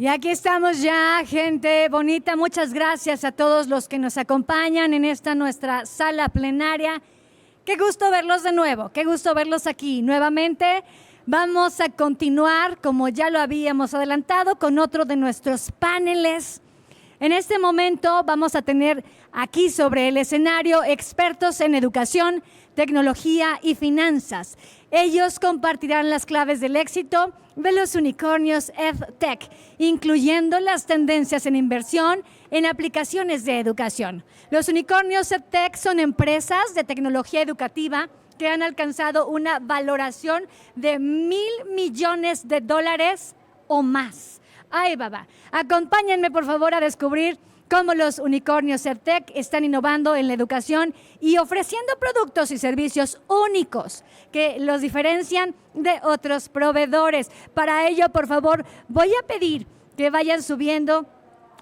Y aquí estamos ya, gente bonita. Muchas gracias a todos los que nos acompañan en esta nuestra sala plenaria. Qué gusto verlos de nuevo, qué gusto verlos aquí nuevamente. Vamos a continuar, como ya lo habíamos adelantado, con otro de nuestros paneles. En este momento vamos a tener aquí sobre el escenario expertos en educación, tecnología y finanzas. Ellos compartirán las claves del éxito de los unicornios EdTech, incluyendo las tendencias en inversión en aplicaciones de educación. Los unicornios EdTech son empresas de tecnología educativa que han alcanzado una valoración de $1,000 millones o más. Ay, baba. Acompáñenme, por favor, a descubrir cómo los unicornios EdTech están innovando en la educación y ofreciendo productos y servicios únicos que los diferencian de otros proveedores. Para ello, por favor, voy a pedir que vayan subiendo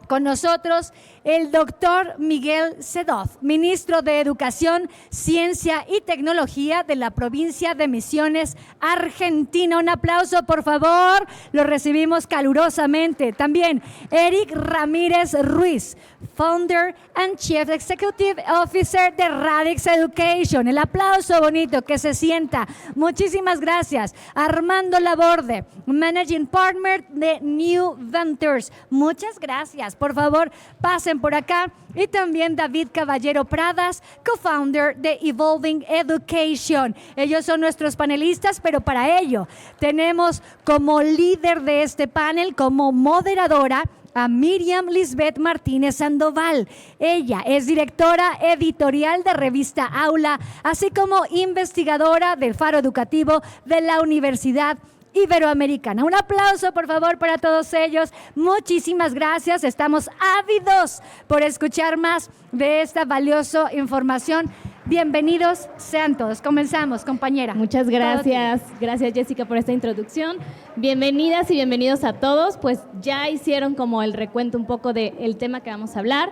con nosotros el doctor Miguel Sedov, ministro de Educación, Ciencia y Tecnología de la provincia de Misiones, Argentina. Un aplauso, por favor. Lo recibimos calurosamente. También Eric Ramírez Ruiz, Founder and Chief Executive Officer de Radix Education. El aplauso bonito, que se sienta. Muchísimas gracias. Armando Laborde, Managing Partner de New Ventures. Muchas gracias. Por favor, pasen por acá. Y también David Caballero Pradas, co-founder de Evolving Education. Ellos son nuestros panelistas, pero para ello tenemos como líder de este panel, como moderadora, a Miriam Lisbeth Martínez Sandoval. Ella es directora editorial de Revista Aula, así como investigadora del Faro Educativo de la Universidad Iberoamericana. Un aplauso, por favor, para todos ellos. Muchísimas gracias. Estamos ávidos por escuchar más de esta valiosa información. Bienvenidos sean todos. Comenzamos, compañera. Muchas gracias. Gracias, Jessica, por esta introducción. Bienvenidas y bienvenidos a todos. Pues ya hicieron como el recuento un poco del tema que vamos a hablar,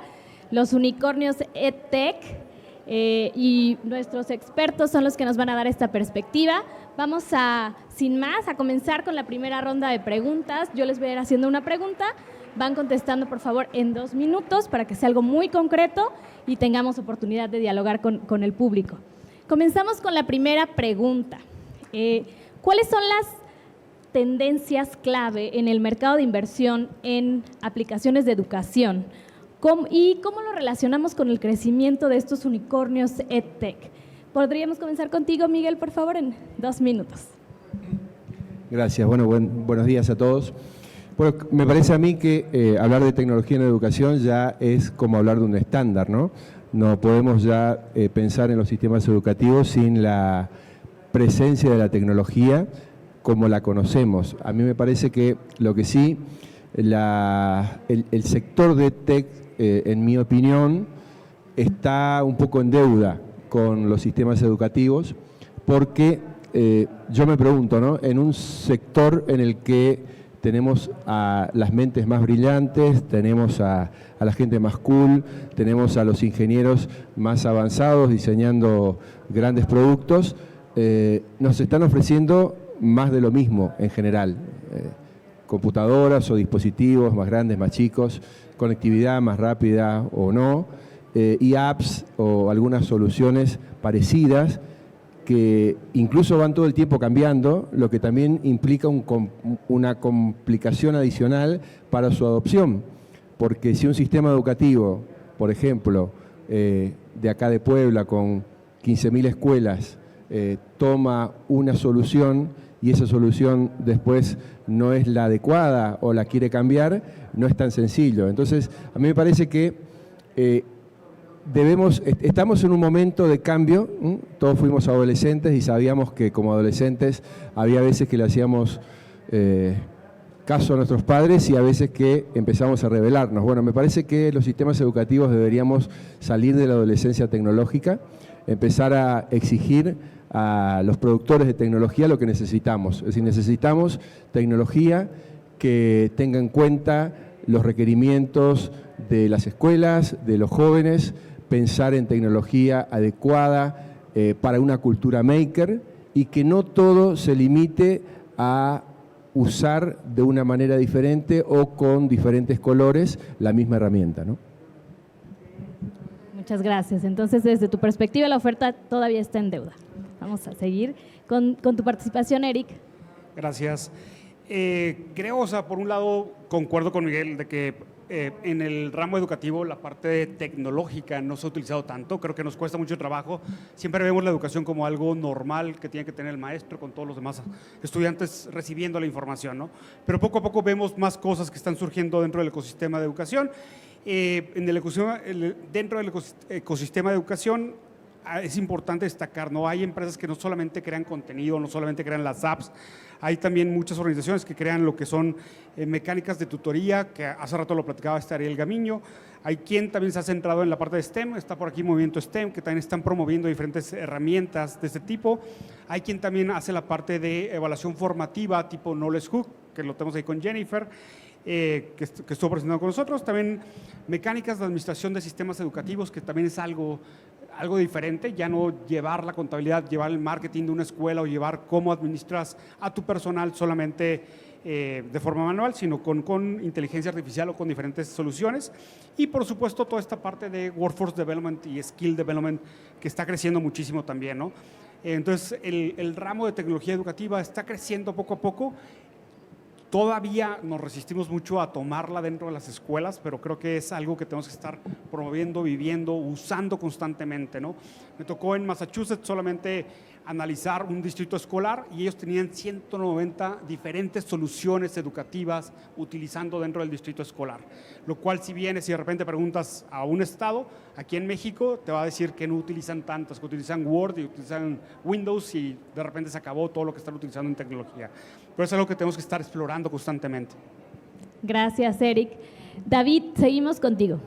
los unicornios EdTech, y nuestros expertos son los que nos van a dar esta perspectiva. Vamos a, sin más, a comenzar con la primera ronda de preguntas. Yo les voy a ir haciendo una pregunta. Van contestando, por favor, en 2 minutos para que sea algo muy concreto y tengamos oportunidad de dialogar con el público. Comenzamos con la primera pregunta. ¿Cuáles son las tendencias clave en el mercado de inversión en aplicaciones de educación? ¿Y cómo lo relacionamos con el crecimiento de estos unicornios EdTech? ¿Podríamos comenzar contigo, Miguel, por favor, en 2 minutos? Gracias. Bueno, buenos días a todos. Bueno, me parece a mí que hablar de tecnología en educación ya es como hablar de un estándar, ¿no? No podemos ya pensar en los sistemas educativos sin la presencia de la tecnología como la conocemos. A mí me parece que lo que sí, el sector de tech, en mi opinión, está un poco en deuda con los sistemas educativos, porque yo me pregunto, ¿no? En un sector en el que tenemos a las mentes más brillantes, tenemos a la gente más cool, tenemos a los ingenieros más avanzados diseñando grandes productos, nos están ofreciendo más de lo mismo en general. Computadoras o dispositivos más grandes, más chicos, conectividad más rápida o no, y apps o algunas soluciones parecidas que incluso van todo el tiempo cambiando, lo que también implica una complicación adicional para su adopción, porque si un sistema educativo, por ejemplo, de acá de Puebla con 15.000 escuelas, toma una solución y esa solución después no es la adecuada o la quiere cambiar, no es tan sencillo. Entonces, a mí me parece que estamos en un momento de cambio. Todos fuimos adolescentes y sabíamos que como adolescentes había veces que le hacíamos caso a nuestros padres y a veces que empezamos a rebelarnos. Bueno, me parece que los sistemas educativos deberíamos salir de la adolescencia tecnológica, empezar a exigir a los productores de tecnología lo que necesitamos. Es decir, necesitamos tecnología que tenga en cuenta los requerimientos de las escuelas, de los jóvenes, pensar en tecnología adecuada para una cultura maker y que no todo se limite a usar de una manera diferente o con diferentes colores la misma herramienta, ¿no? Muchas gracias. Entonces, desde tu perspectiva, la oferta todavía está en deuda. Vamos a seguir con tu participación, Eric. Gracias. Creo, o sea, por un lado, concuerdo con Miguel de que en el ramo educativo la parte tecnológica no se ha utilizado tanto. Creo que nos cuesta mucho trabajo. Siempre vemos la educación como algo normal que tiene que tener el maestro con todos los demás estudiantes recibiendo la información, ¿no? Pero poco a poco vemos más cosas que están surgiendo dentro del ecosistema de educación. Dentro del ecosistema de educación es importante destacar, ¿no? Hay empresas que no solamente crean contenido, no solamente crean las apps, hay también muchas organizaciones que crean lo que son mecánicas de tutoría, que hace rato lo platicaba Ariel Gamiño. Hay quien también se ha centrado en la parte de STEM, está por aquí Movimiento STEM, que también están promoviendo diferentes herramientas de este tipo. Hay quien también hace la parte de evaluación formativa tipo Knowledge Hub, que lo tenemos ahí con Jennifer, que estuvo presentando con nosotros. También mecánicas de administración de sistemas educativos, que también es algo diferente, ya no llevar la contabilidad, llevar el marketing de una escuela o llevar cómo administras a tu personal solamente de forma manual, sino con inteligencia artificial o con diferentes soluciones. Y por supuesto toda esta parte de Workforce Development y Skill Development que está creciendo muchísimo también, ¿no? Entonces el ramo de tecnología educativa está creciendo poco a poco. Todavía nos resistimos mucho a tomarla dentro de las escuelas, pero creo que es algo que tenemos que estar promoviendo, viviendo, usando constantemente, ¿no? Me tocó en Massachusetts solamente analizar un distrito escolar y ellos tenían 190 diferentes soluciones educativas utilizando dentro del distrito escolar, lo cual si vienes y de repente preguntas a un estado, aquí en México te va a decir que no utilizan tantas, que utilizan Word y utilizan Windows y de repente se acabó todo lo que están utilizando en tecnología. Pero es algo que tenemos que estar explorando constantemente. Gracias, Eric. David, seguimos contigo.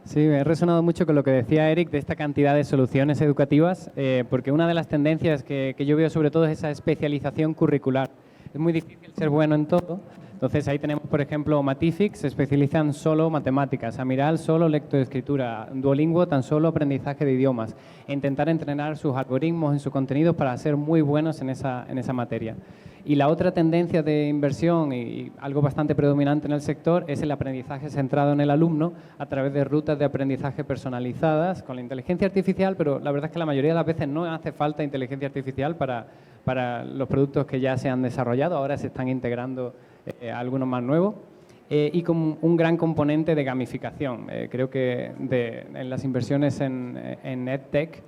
Sí, me he resonado mucho con lo que decía Eric de esta cantidad de soluciones educativas, porque una de las tendencias que yo veo sobre todo es esa especialización curricular. Es muy difícil ser bueno en todo. Entonces ahí tenemos, por ejemplo, Matific, se especializan solo matemáticas, Amiral solo lectoescritura, Duolingo tan solo aprendizaje de idiomas, e intentar entrenar sus algoritmos en sus contenidos para ser muy buenos en esa materia. Y la otra tendencia de inversión y algo bastante predominante en el sector es el aprendizaje centrado en el alumno a través de rutas de aprendizaje personalizadas con la inteligencia artificial, pero la verdad es que la mayoría de las veces no hace falta inteligencia artificial para los productos que ya se han desarrollado, ahora se están integrando algunos más nuevos. Y con un gran componente de gamificación. Creo que en las inversiones en EdTech,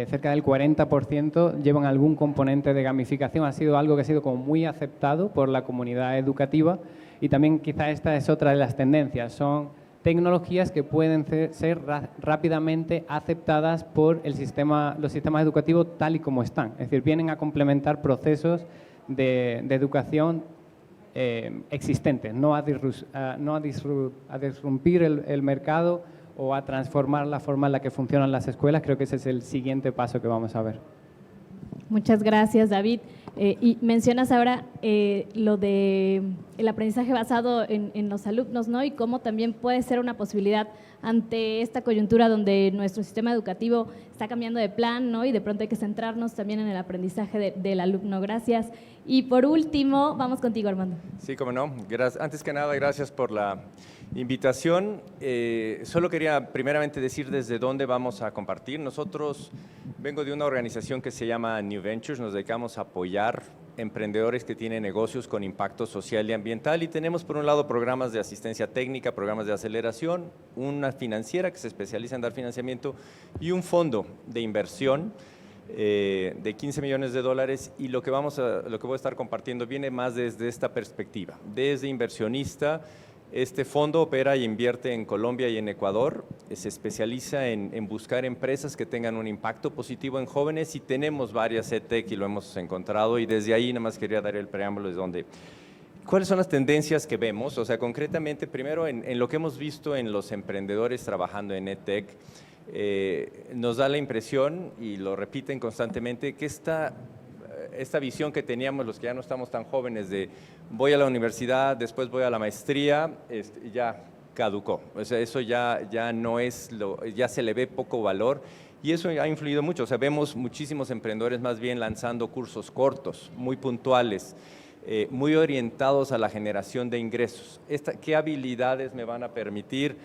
cerca del 40% llevan algún componente de gamificación. Ha sido algo que ha sido como muy aceptado por la comunidad educativa y también quizá esta es otra de las tendencias. Son tecnologías que pueden ser rápidamente aceptadas por los sistemas educativos tal y como están. Es decir, vienen a complementar procesos de educación existentes, no a disrumpir el mercado o a transformar la forma en la que funcionan las escuelas. Creo que ese es el siguiente paso que vamos a ver. Muchas gracias, David. Y mencionas ahora lo de el aprendizaje basado en los alumnos, ¿no? Y cómo también puede ser una posibilidad ante esta coyuntura donde nuestro sistema educativo está cambiando de plan, ¿no? Y de pronto hay que centrarnos también en el aprendizaje del alumno. Gracias. Y por último, vamos contigo, Armando. Sí, cómo no. Antes que nada, gracias por la invitación. Solo quería primeramente decir desde dónde vamos a compartir. Nosotros vengo de una organización que se llama New Ventures, nos dedicamos a apoyar emprendedores que tienen negocios con impacto social y ambiental y tenemos por un lado programas de asistencia técnica, programas de aceleración, una financiera que se especializa en dar financiamiento y un fondo de inversión de 15 millones de dólares y lo que voy a estar compartiendo viene más desde esta perspectiva, desde inversionista. Este fondo opera y invierte en Colombia y en Ecuador, se especializa en buscar empresas que tengan un impacto positivo en jóvenes y tenemos varias EdTech y lo hemos encontrado y desde ahí nada más quería dar el preámbulo de donde. ¿Cuáles son las tendencias que vemos? O sea, concretamente, primero en lo que hemos visto en los emprendedores trabajando en EdTech, nos da la impresión, y lo repiten constantemente, que esta visión que teníamos los que ya no estamos tan jóvenes de voy a la universidad, después voy a la maestría, ya caducó. O sea, eso ya no es, ya se le ve poco valor y eso ha influido mucho. O sea, vemos muchísimos emprendedores más bien lanzando cursos cortos, muy puntuales, muy orientados a la generación de ingresos. ¿Qué habilidades me van a permitir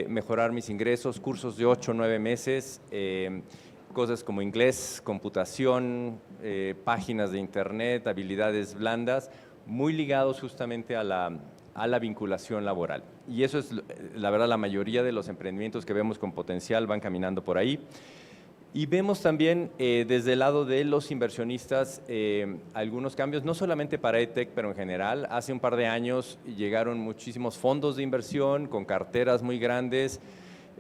mejorar mis ingresos? Cursos de 8 o 9 meses, cosas como inglés, computación, páginas de internet, habilidades blandas, muy ligados justamente a la vinculación laboral. Y eso es, la verdad, la mayoría de los emprendimientos que vemos con potencial van caminando por ahí. Y vemos también desde el lado de los inversionistas algunos cambios, no solamente para EdTech, pero en general. Hace un par de años llegaron muchísimos fondos de inversión con carteras muy grandes.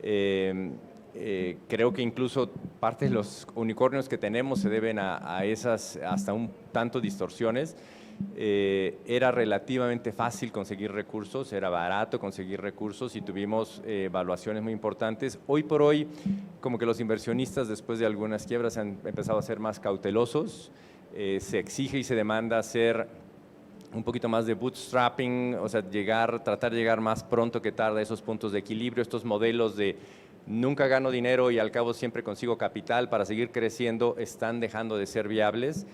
Creo que incluso parte de los unicornios que tenemos se deben a esas hasta un tanto distorsiones. Era relativamente fácil conseguir recursos, era barato conseguir recursos y tuvimos evaluaciones muy importantes. Hoy por hoy, como que los inversionistas después de algunas quiebras han empezado a ser más cautelosos, se exige y se demanda hacer un poquito más de bootstrapping, o sea, tratar de llegar más pronto que tarde a esos puntos de equilibrio, estos modelos de nunca gano dinero y al cabo siempre consigo capital para seguir creciendo, están dejando de ser viables.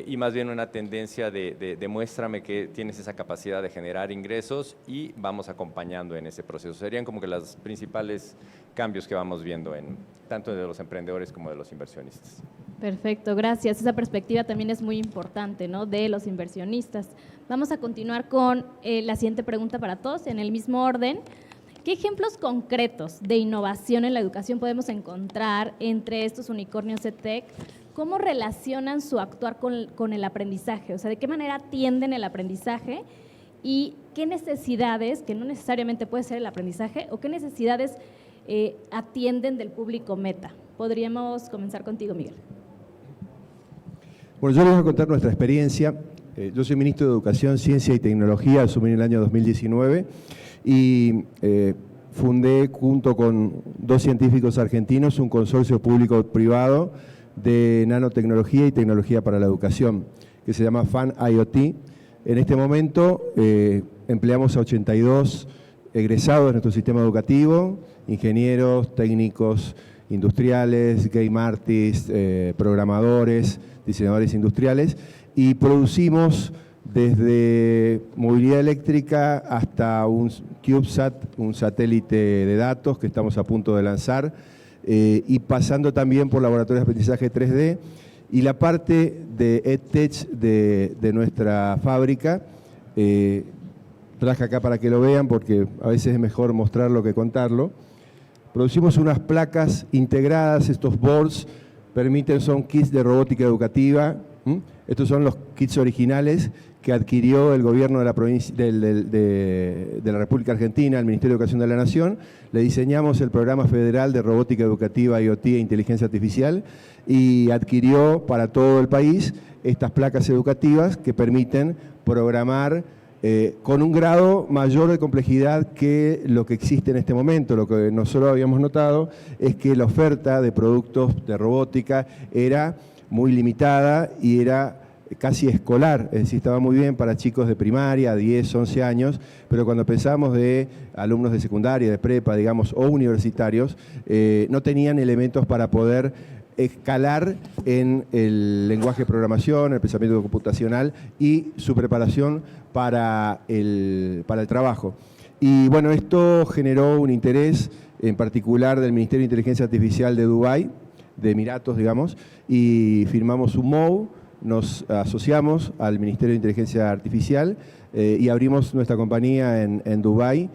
Y más bien una tendencia de demuéstrame que tienes esa capacidad de generar ingresos y vamos acompañando en ese proceso. Serían como que los principales cambios que vamos viendo tanto de los emprendedores como de los inversionistas. Perfecto, gracias. Esa perspectiva también es muy importante, ¿no?, de los inversionistas. Vamos a continuar con la siguiente pregunta para todos, en el mismo orden. ¿Qué ejemplos concretos de innovación en la educación podemos encontrar entre estos unicornios EdTech? ¿Cómo relacionan su actuar con el aprendizaje? O sea, ¿de qué manera atienden el aprendizaje? ¿Y qué necesidades, que no necesariamente puede ser el aprendizaje, o qué necesidades atienden del público meta? Podríamos comenzar contigo, Miguel. Bueno, yo les voy a contar nuestra experiencia. Yo soy ministro de Educación, Ciencia y Tecnología, asumí en el año 2019 y fundé junto con 2 científicos argentinos un consorcio público-privado de nanotecnología y tecnología para la educación, que se llama FAN IoT. En este momento empleamos a 82 egresados de nuestro sistema educativo, ingenieros, técnicos industriales, game artists, programadores, diseñadores industriales, y producimos desde movilidad eléctrica hasta un CubeSat, un satélite de datos que estamos a punto de lanzar, y pasando también por laboratorios de aprendizaje 3D, y la parte de EdTech de nuestra fábrica. Traje acá para que lo vean porque a veces es mejor mostrarlo que contarlo. Producimos unas placas integradas, estos boards son kits de robótica educativa. Estos son los kits originales que adquirió el gobierno de la provincia de la República Argentina, el Ministerio de Educación de la Nación. Le diseñamos el programa federal de robótica educativa, IoT e inteligencia artificial, y adquirió para todo el país estas placas educativas que permiten programar con un grado mayor de complejidad que lo que existe en este momento. Lo que nosotros habíamos notado es que la oferta de productos de robótica era muy limitada y era casi escolar, es decir, estaba muy bien para chicos de primaria, 10, 11 años, pero cuando pensamos de alumnos de secundaria, de prepa, digamos, o universitarios, no tenían elementos para poder escalar en el lenguaje de programación, el pensamiento computacional y su preparación para el trabajo. Y bueno, esto generó un interés en particular del Ministerio de Inteligencia Artificial de Dubái, de Emiratos, digamos, y firmamos un MOU, nos asociamos al Ministerio de Inteligencia Artificial y abrimos nuestra compañía en Dubái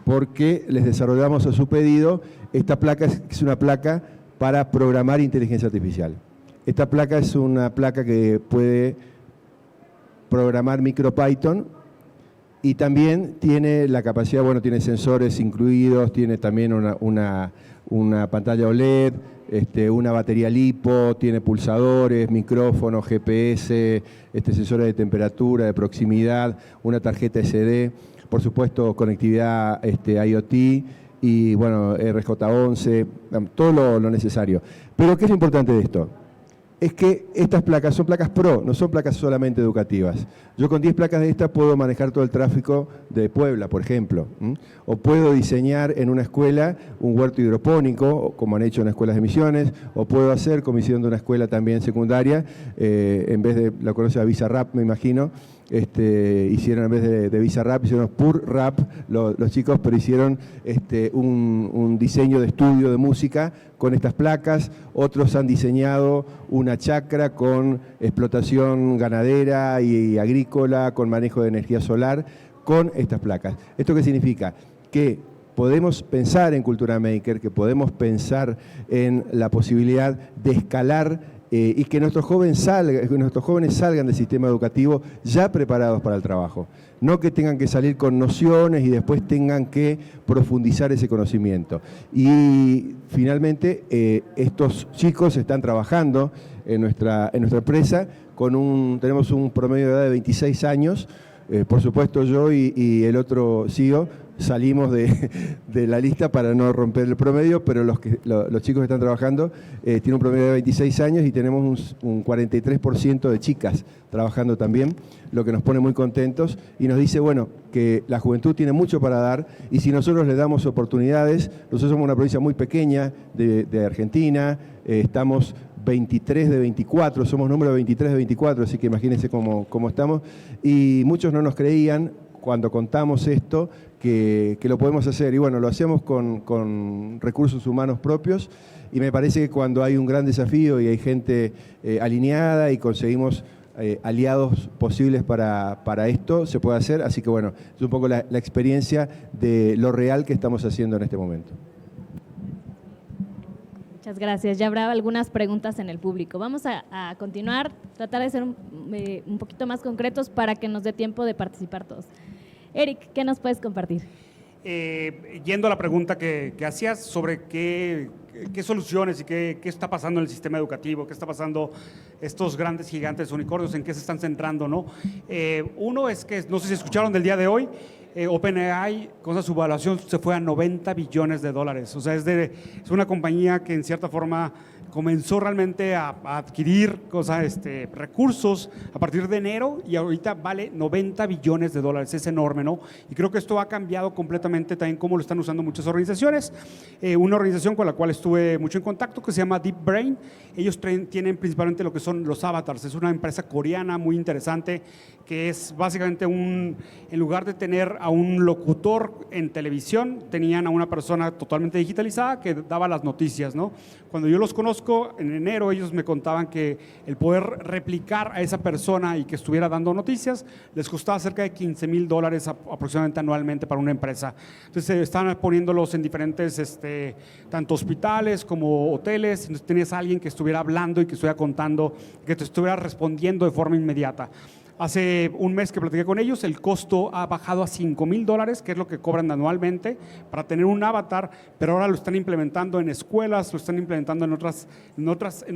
porque les desarrollamos a su pedido esta placa, es una placa para programar inteligencia artificial. Esta placa es una placa que puede programar MicroPython y también tiene la capacidad, bueno, tiene sensores incluidos, tiene también una pantalla OLED, una batería LiPo, tiene pulsadores, micrófonos, GPS, sensores de temperatura, de proximidad, una tarjeta SD, por supuesto conectividad IoT y bueno, RJ11, todo lo necesario. Pero ¿qué es lo importante de esto? Es que estas placas son placas pro, no son placas solamente educativas. Yo con 10 placas de estas puedo manejar todo el tráfico de Puebla, por ejemplo. O puedo diseñar en una escuela un huerto hidropónico, como han hecho en escuelas de Misiones, o puedo hacer, como hicieron de una escuela también secundaria, en vez de, la conoce a Bizarrap, me imagino, hicieron en vez de Bizarrap, hicieron Pur Rap los chicos, pero hicieron un diseño de estudio de música con estas placas. Otros han diseñado una chacra con explotación ganadera y agrícola, con manejo de energía solar, con estas placas. ¿Esto qué significa? Que podemos pensar en cultura maker, que podemos pensar en la posibilidad de escalar y que nuestros jóvenes salgan del sistema educativo ya preparados para el trabajo. No que tengan que salir con nociones y después tengan que profundizar ese conocimiento. Y finalmente, estos chicos están trabajando en nuestra empresa, tenemos un promedio de edad de 26 años. Por supuesto, yo y el otro CEO salimos de la lista para no romper el promedio, pero los chicos que están trabajando tienen un promedio de 26 años y tenemos un 43% de chicas trabajando también, lo que nos pone muy contentos y nos dice, bueno, que la juventud tiene mucho para dar y si nosotros le damos oportunidades, nosotros somos una provincia muy pequeña de Argentina, estamos 23 de 24, somos número 23 de 24, así que imagínense cómo estamos. Y muchos no nos creían cuando contamos esto, que lo podemos hacer. Y bueno, lo hacemos con recursos humanos propios y me parece que cuando hay un gran desafío y hay gente alineada y conseguimos aliados posibles para esto, se puede hacer. Así que bueno, es un poco la experiencia de lo real que estamos haciendo en este momento. Muchas gracias. Ya habrá algunas preguntas en el público. Vamos a continuar, tratar de ser un poquito más concretos para que nos dé tiempo de participar todos. Eric, ¿qué nos puedes compartir? Yendo a la pregunta que hacías sobre qué soluciones y qué está pasando en el sistema educativo, qué está pasando estos grandes gigantes unicornios, en qué se están centrando, ¿no? Uno es que, no sé si escucharon del día de hoy, OpenAI, con su evaluación se fue a $90 billones. O sea, es una compañía que en cierta forma comenzó realmente a adquirir recursos a partir de enero y ahorita vale $90 billones, es enorme, ¿no? Y creo que esto ha cambiado completamente también cómo lo están usando muchas organizaciones. Una organización con la cual estuve mucho en contacto que se llama Deep Brain, ellos tienen principalmente lo que son los avatars, es una empresa coreana muy interesante que es básicamente en lugar de tener a un locutor en televisión, tenían a una persona totalmente digitalizada que daba las noticias, ¿no? Cuando yo los conozco, en enero ellos me contaban que el poder replicar a esa persona y que estuviera dando noticias, les costaba cerca de $15,000 aproximadamente anualmente para una empresa. Entonces estaban poniéndolos en diferentes, tanto hospitales como hoteles, entonces tenías a alguien que estuviera hablando y que estuviera contando, que te estuviera respondiendo de forma inmediata. Hace un mes que platiqué con ellos, el costo ha bajado a $5,000, que es lo que cobran anualmente para tener un avatar, pero ahora lo están implementando en escuelas, lo están implementando en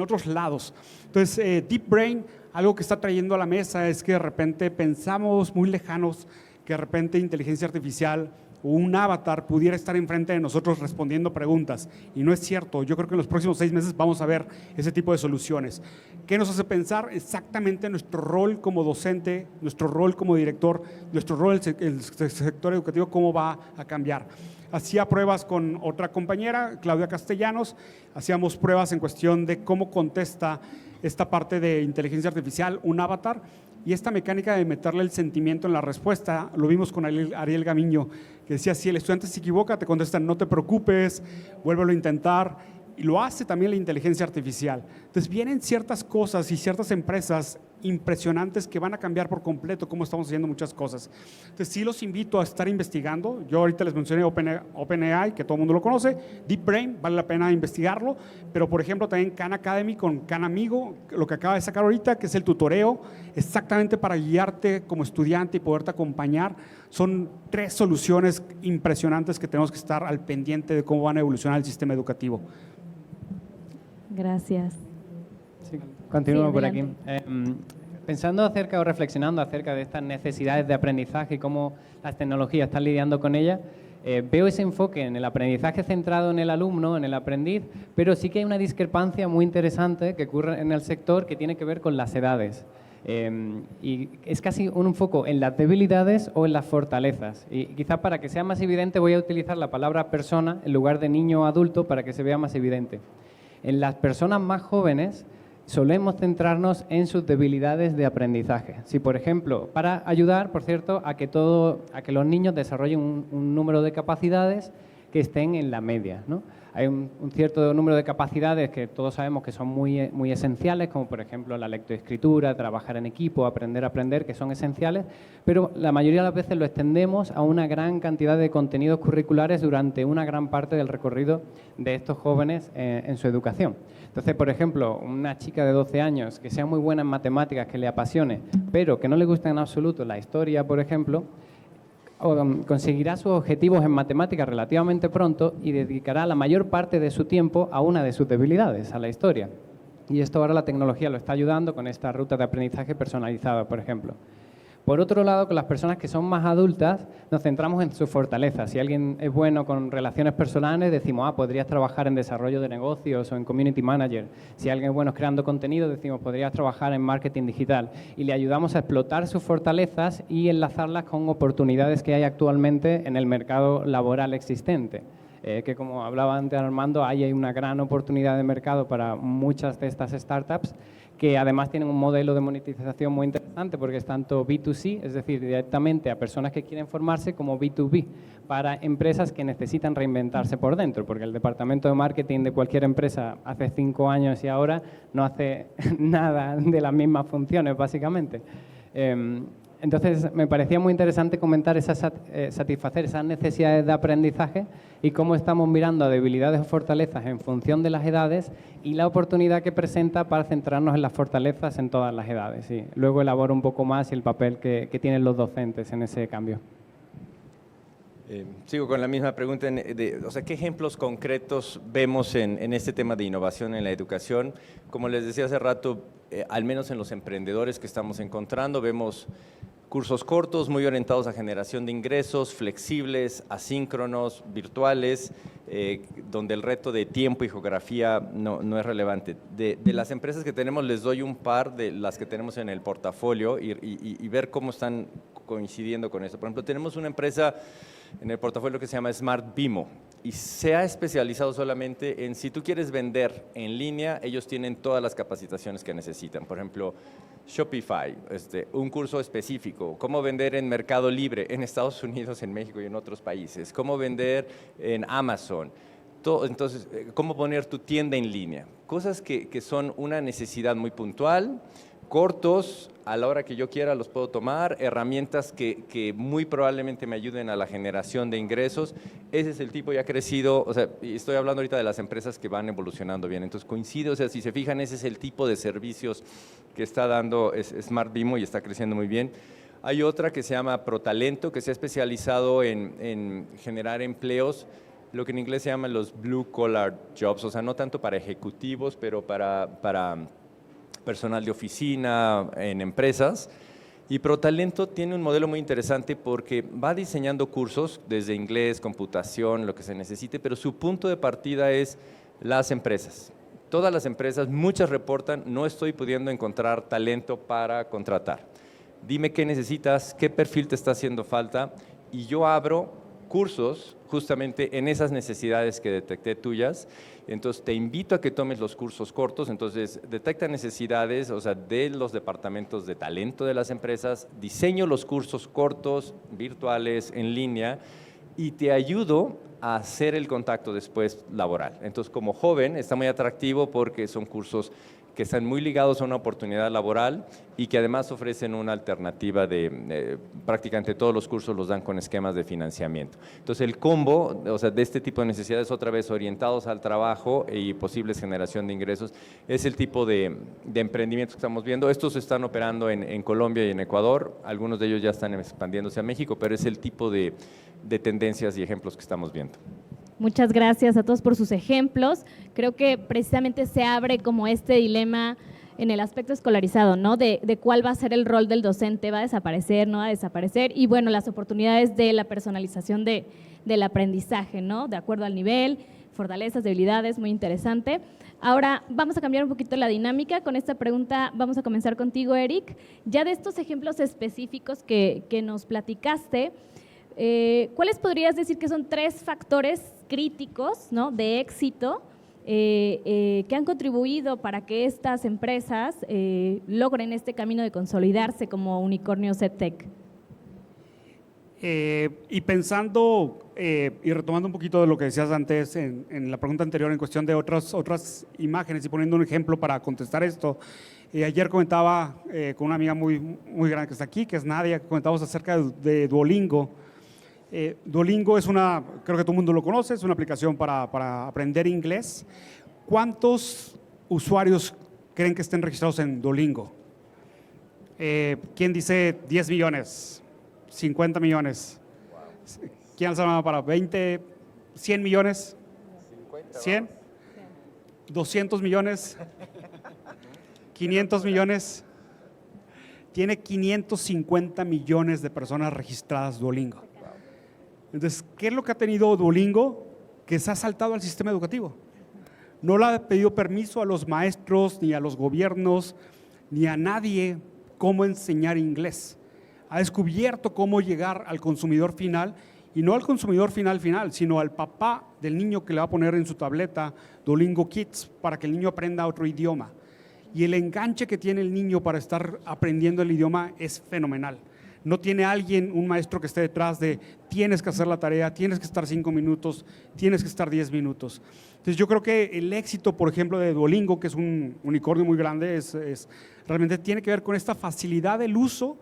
otros lados. Entonces, Deep Brain, algo que está trayendo a la mesa es que de repente pensamos muy lejanos que de repente inteligencia artificial o un avatar pudiera estar enfrente de nosotros respondiendo preguntas. Y no es cierto. Yo creo que en los próximos 6 meses vamos a ver ese tipo de soluciones. ¿Qué nos hace pensar? Exactamente nuestro rol como docente, nuestro rol como director, nuestro rol en el sector educativo, cómo va a cambiar. Hacía pruebas con otra compañera, Claudia Castellanos, hacíamos pruebas en cuestión de cómo contesta esta parte de inteligencia artificial, un avatar, y esta mecánica de meterle el sentimiento en la respuesta, lo vimos con Ariel Gamiño, que decía, si el estudiante se equivoca, te contestan, no te preocupes, vuélvelo a intentar, y lo hace también la inteligencia artificial. Entonces vienen ciertas cosas y ciertas empresas impresionantes que van a cambiar por completo cómo estamos haciendo muchas cosas. Entonces sí los invito a estar investigando. Yo ahorita les mencioné OpenAI, que todo el mundo lo conoce, Deep Brain, vale la pena investigarlo, pero por ejemplo también Khan Academy con Khan Amigo, lo que acaba de sacar ahorita, que es el tutoreo, exactamente para guiarte como estudiante y poderte acompañar. Son 3 soluciones impresionantes que tenemos que estar al pendiente de cómo van a evolucionar el sistema educativo. Gracias. Sí, continúo Sí, por aquí. adelante. Pensando acerca o reflexionando acerca de estas necesidades de aprendizaje y cómo las tecnologías están lidiando con ellas, veo ese enfoque en el aprendizaje centrado en el alumno, en el aprendiz, pero sí que hay una discrepancia muy interesante que ocurre en el sector que tiene que ver con las edades. Y es casi un foco en las debilidades o en las fortalezas. Y quizás para que sea más evidente voy a utilizar la palabra persona en lugar de niño o adulto para que se vea más evidente. En las personas más jóvenes solemos centrarnos en sus debilidades de aprendizaje. Si, por ejemplo, para ayudar, por cierto, a que los niños desarrollen un número de capacidades que estén en la media, ¿no? Hay un cierto número de capacidades que todos sabemos que son muy esenciales, como por ejemplo la lectoescritura, trabajar en equipo, aprender a aprender, que son esenciales, pero la mayoría de las veces lo extendemos a una gran cantidad de contenidos curriculares durante una gran parte del recorrido de estos jóvenes en su educación. Entonces, por ejemplo, una chica de 12 años que sea muy buena en matemáticas, que le apasione, pero que no le guste en absoluto la historia, por ejemplo, conseguirá sus objetivos en matemáticas relativamente pronto y dedicará la mayor parte de su tiempo a una de sus debilidades, a la historia. Y esto ahora la tecnología lo está ayudando con esta ruta de aprendizaje personalizada, por ejemplo. Por otro lado, con las personas que son más adultas, nos centramos en sus fortalezas. Si alguien es bueno con relaciones personales, decimos, podrías trabajar en desarrollo de negocios o en community manager. Si alguien es bueno creando contenido, decimos, podrías trabajar en marketing digital. Y le ayudamos a explotar sus fortalezas y enlazarlas con oportunidades que hay actualmente en el mercado laboral existente. Que como hablaba antes Armando, hay una gran oportunidad de mercado para muchas de estas startups que además tienen un modelo de monetización muy interesante porque es tanto B2C, es decir, directamente a personas que quieren formarse, como B2B, para empresas que necesitan reinventarse por dentro, porque el departamento de marketing de cualquier empresa hace 5 años y ahora no hace nada de las mismas funciones, básicamente. Entonces, me parecía muy interesante comentar satisfacer esas necesidades de aprendizaje y cómo estamos mirando a debilidades o fortalezas en función de las edades y la oportunidad que presenta para centrarnos en las fortalezas en todas las edades. Y luego elaboro un poco más el papel que tienen los docentes en ese cambio. Sigo con la misma pregunta. ¿Qué ejemplos concretos vemos en este tema de innovación en la educación? Como les decía hace rato, al menos en los emprendedores que estamos encontrando, vemos cursos cortos, muy orientados a generación de ingresos, flexibles, asíncronos, virtuales, donde el reto de tiempo y geografía no es relevante. De las empresas que tenemos, les doy un par de las que tenemos en el portafolio y ver cómo están coincidiendo con esto. Por ejemplo, tenemos una empresa en el portafolio que se llama Smart Bimo y se ha especializado solamente en, si tú quieres vender en línea, ellos tienen todas las capacitaciones que necesitan. Por ejemplo, Shopify, un curso específico, cómo vender en Mercado Libre en Estados Unidos, en México y en otros países, cómo vender en Amazon, entonces, cómo poner tu tienda en línea. Cosas que son una necesidad muy puntual, cortos, a la hora que yo quiera los puedo tomar, herramientas que muy probablemente me ayuden a la generación de ingresos. Ese es el tipo, ya ha crecido, y estoy hablando ahorita de las empresas que van evolucionando bien, entonces coincide, si se fijan, ese es el tipo de servicios que está dando Smart Bimo y está creciendo muy bien. Hay otra que se llama ProTalento, que se ha especializado en generar empleos, lo que en inglés se llaman los blue collar jobs, no tanto para ejecutivos, pero para personal de oficina, en empresas. Y ProTalento tiene un modelo muy interesante porque va diseñando cursos desde inglés, computación, lo que se necesite, pero su punto de partida es las empresas. Todas las empresas, muchas reportan, no estoy pudiendo encontrar talento para contratar. Dime qué necesitas, qué perfil te está haciendo falta y yo abro cursos justamente en esas necesidades que detecté tuyas. Entonces, te invito a que tomes los cursos cortos. Entonces, detecta necesidades, de los departamentos de talento de las empresas, diseño los cursos cortos, virtuales, en línea, y te ayudo a hacer el contacto después laboral. Entonces, como joven, está muy atractivo porque son cursos que están muy ligados a una oportunidad laboral y que además ofrecen una alternativa prácticamente todos los cursos los dan con esquemas de financiamiento. Entonces el combo, de este tipo de necesidades otra vez orientados al trabajo y posibles generación de ingresos, es el tipo de emprendimientos que estamos viendo. Estos se están operando en Colombia y en Ecuador, algunos de ellos ya están expandiéndose a México, pero es el tipo de tendencias y ejemplos que estamos viendo. Muchas gracias a todos por sus ejemplos. Creo que precisamente se abre como este dilema en el aspecto escolarizado, ¿no? De cuál va a ser el rol del docente, ¿va a desaparecer, no va a desaparecer? Y bueno, las oportunidades de la personalización del aprendizaje, ¿no? De acuerdo al nivel, fortalezas, debilidades, muy interesante. Ahora vamos a cambiar un poquito la dinámica. Con esta pregunta vamos a comenzar contigo, Eric. Ya de estos ejemplos específicos que nos platicaste, ¿cuáles podrías decir que son 3 factores críticos, ¿no?, de éxito que han contribuido para que estas empresas logren este camino de consolidarse como unicornios EdTech? Y pensando y retomando un poquito de lo que decías antes en la pregunta anterior en cuestión de otras imágenes y poniendo un ejemplo para contestar esto, ayer comentaba con una amiga muy grande que está aquí, que es Nadia, comentábamos acerca de Duolingo. Duolingo es creo que todo el mundo lo conoce, es una aplicación para aprender inglés. ¿Cuántos usuarios creen que estén registrados en Duolingo? ¿Quién dice 10 millones? 50 millones. ¿Quién alza la mano para 20, 100 millones? 100, 200 millones, 500 millones. Tiene 550 millones de personas registradas Duolingo. Entonces, ¿qué es lo que ha tenido Duolingo? Que se ha saltado al sistema educativo. No le ha pedido permiso a los maestros, ni a los gobiernos, ni a nadie cómo enseñar inglés. Ha descubierto cómo llegar al consumidor final, y no al consumidor final, sino al papá del niño que le va a poner en su tableta Duolingo Kids para que el niño aprenda otro idioma. Y el enganche que tiene el niño para estar aprendiendo el idioma es fenomenal. No tiene alguien, un maestro que esté detrás de tienes que hacer la tarea, tienes que estar 5 minutos, tienes que estar 10 minutos. Entonces yo creo que el éxito, por ejemplo, de Duolingo, que es un unicornio muy grande, realmente tiene que ver con esta facilidad del uso,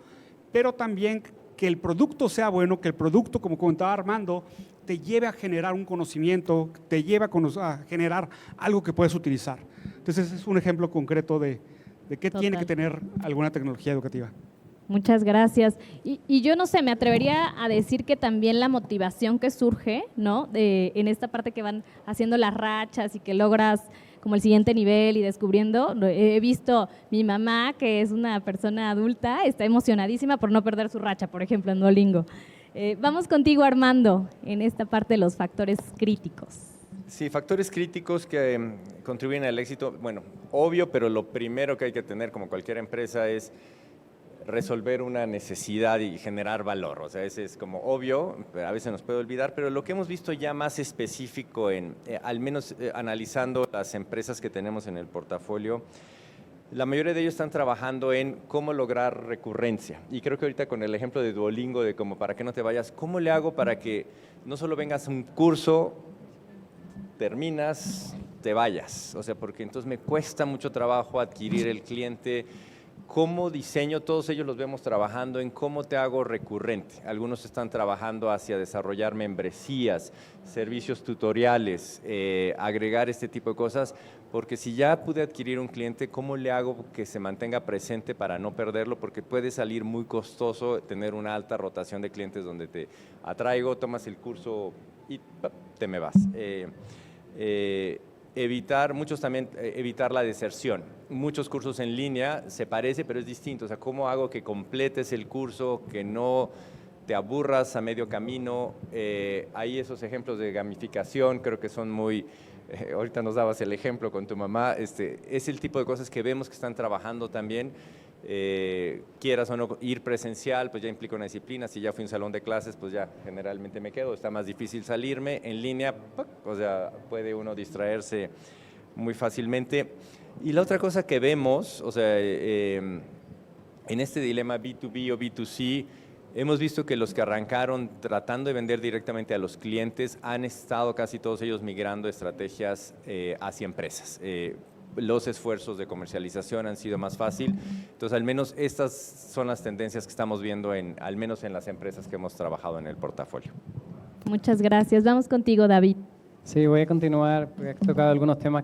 pero también que el producto sea bueno, que el producto, como comentaba Armando, te lleve a generar un conocimiento, te lleve a generar algo que puedes utilizar. Entonces, ese es un ejemplo concreto de qué tiene que tener alguna tecnología educativa. Muchas gracias. Y yo no sé, me atrevería a decir que también la motivación que surge, ¿no? En esta parte que van haciendo las rachas y que logras como el siguiente nivel y descubriendo. He visto mi mamá, que es una persona adulta, está emocionadísima por no perder su racha, por ejemplo, en Duolingo. Vamos contigo, Armando, en esta parte de los factores críticos. Sí, factores críticos que contribuyen al éxito. Bueno, obvio, pero lo primero que hay que tener como cualquier empresa es resolver una necesidad y generar valor. O sea, ese es como obvio, pero a veces nos puede olvidar, pero lo que hemos visto ya más específico, al menos analizando las empresas que tenemos en el portafolio, la mayoría de ellos están trabajando en cómo lograr recurrencia. Y creo que ahorita con el ejemplo de Duolingo, de como para que no te vayas, ¿cómo le hago para que no solo vengas a un curso, terminas, te vayas? O sea, porque entonces me cuesta mucho trabajo adquirir el cliente. ¿Cómo diseño? Todos ellos los vemos trabajando en cómo te hago recurrente. Algunos están trabajando hacia desarrollar membresías, servicios tutoriales, agregar este tipo de cosas, porque si ya pude adquirir un cliente, ¿cómo le hago que se mantenga presente para no perderlo? Porque puede salir muy costoso tener una alta rotación de clientes donde te atraigo, tomas el curso y te me vas. Evitar la deserción. Muchos cursos en línea se parece, pero es distinto. O sea, ¿cómo hago que completes el curso, que no te aburras a medio camino? Hay esos ejemplos de gamificación, creo que son muy... ahorita nos dabas el ejemplo con tu mamá. Es el tipo de cosas que vemos que están trabajando también. Quieras o no ir presencial, pues ya implica una disciplina. Si ya fui a un salón de clases, pues ya generalmente me quedo. Está más difícil salirme. En línea, o sea, puede uno distraerse muy fácilmente. Y la otra cosa que vemos, o sea, en este dilema B2B o B2C, hemos visto que los que arrancaron tratando de vender directamente a los clientes han estado casi todos ellos migrando estrategias hacia empresas. Los esfuerzos de comercialización han sido más fácil. Entonces, al menos estas son las tendencias que estamos viendo al menos en las empresas que hemos trabajado en el portafolio. Muchas gracias. Vamos contigo, David. Sí, voy a continuar, porque he tocado algunos temas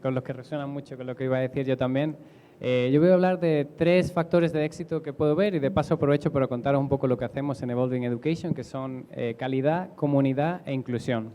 con los que resuenan mucho con lo que iba a decir yo también. Yo voy a hablar de 3 factores de éxito que puedo ver y de paso aprovecho para contaros un poco lo que hacemos en Evolving Education, que son calidad, comunidad e inclusión.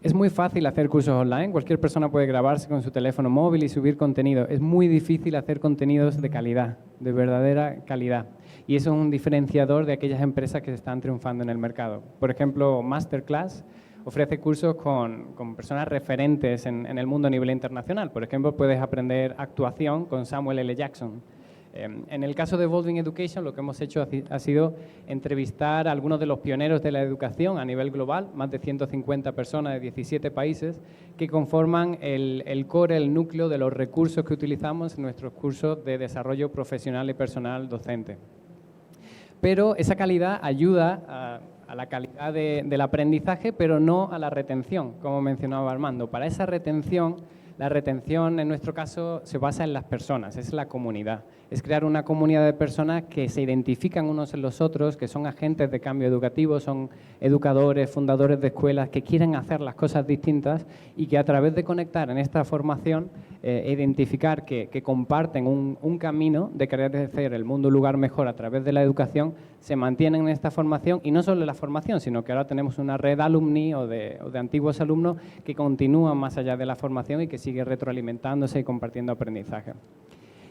Es muy fácil hacer cursos online, cualquier persona puede grabarse con su teléfono móvil y subir contenido. Es muy difícil hacer contenidos de calidad, de verdadera calidad. Y eso es un diferenciador de aquellas empresas que están triunfando en el mercado. Por ejemplo, Masterclass ofrece cursos con personas referentes en el mundo a nivel internacional. Por ejemplo, puedes aprender actuación con Samuel L. Jackson. En el caso de Evolving Education, lo que hemos hecho ha sido entrevistar a algunos de los pioneros de la educación a nivel global, más de 150 personas de 17 países, que conforman el core, el núcleo de los recursos que utilizamos en nuestros cursos de desarrollo profesional y personal docente. Pero esa calidad ayuda a la calidad del aprendizaje, pero no a la retención, como mencionaba Armando. Para esa retención, la retención en nuestro caso se basa en las personas, es la comunidad. Es crear una comunidad de personas que se identifican unos en los otros, que son agentes de cambio educativo, son educadores, fundadores de escuelas, que quieren hacer las cosas distintas y que a través de conectar en esta formación, identificar que comparten un camino de querer hacer el mundo un lugar mejor a través de la educación, se mantienen en esta formación y no solo la formación, sino que ahora tenemos una red alumni o de antiguos alumnos que continúan más allá de la formación y que sigue retroalimentándose y compartiendo aprendizaje.